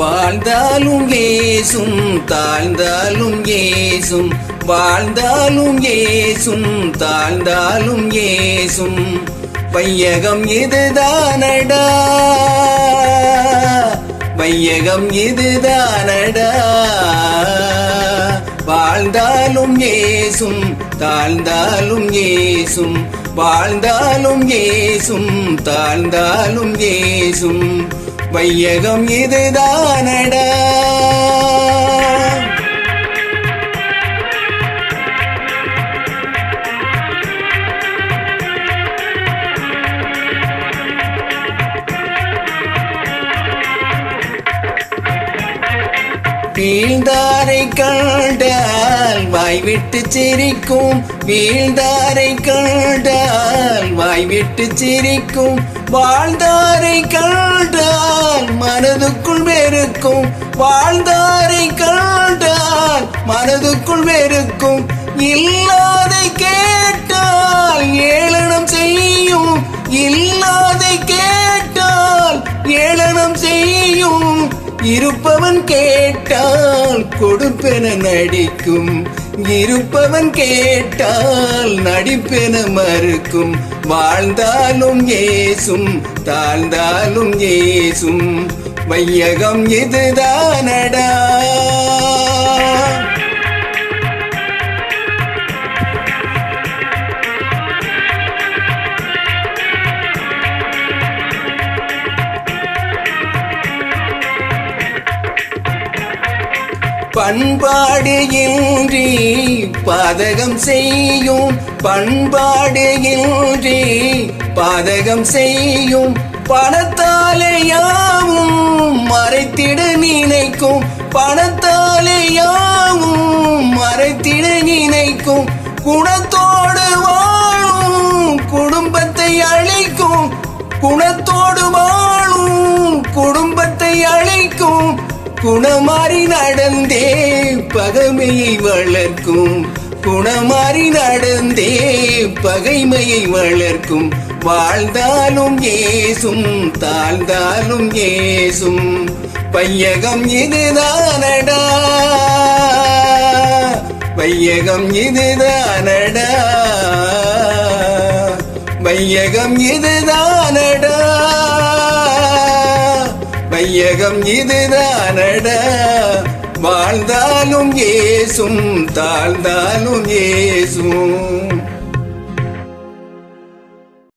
வாழ்ந்தாலும் ஏசும் தாழ்ந்தாலும் ஏசும், வாழ்ந்தாலும் ஏசும் தாழ்ந்தாலும் ஏசும். வையகம் இதுதானடா, வையகம் இதுதானடா. வாழ்ந்தாலும் ஏசும் தாழ்ந்தாலும் ஏசும், வாழ்ந்தாலும் ஏசும் தாழ்ந்தாலும் ஏசும். வையகம் இதுதானடா. வீழ்ந்தாரை கண்டால் வாய்விட்டு சிரிக்கும், வீழ்ந்தாரை கண்டால் வாய்விட்டு சிரிக்கும். வாழ்ந்தாரை கண்டால் மனதுக்குள் வெறுக்கும், வாழ்ந்தாரை கண்டால் மனதுக்குள் வெறுக்கும். இல்லாதை கேட்டால் ஏளனம் செய்யும், இல்லாதை கேட்டால் ஏளனம் செய்யும். இருப்பவன் கேட்டால் கொடுப்பென நடிக்கும், இருப்பவன் கேட்டால் நடிப்பென மறுக்கும். வாழ்ந்தாலும் ஏசும் தாழ்ந்தாலும் ஏசும். வையகம் இதுதானடா. பண்பாடு இன்றி பாதகம் செய்யும், பண்பாடு இன்றி பாதகம் செய்யும். பணத்தாலே யாவும் மறைத்திட நினைக்கும், பணத்தாலே யாவும் மறைத்திட நினைக்கும். குணத்தோடு வாழும் குடும்பத்தை அழிக்கும், குணத்தோடு வாழும் குடும்பத்தை அழிக்கும். குணமாறி நடந்தே பகைமையை வளர்க்கும், குணமாறி நடந்தே பகைமையை வளர்க்கும். வாழ்ந்தாலும் ஏசும் தாழ்ந்தாலும் ஏசும். வையகம் இதுதானடா, வையகம் இதுதானடா, வையகம் இதுதானடா, வையகம் இதுதானடா. வாழ்ந்தாலும் ஏசும் தாழ்ந்தாலும் ஏசும்.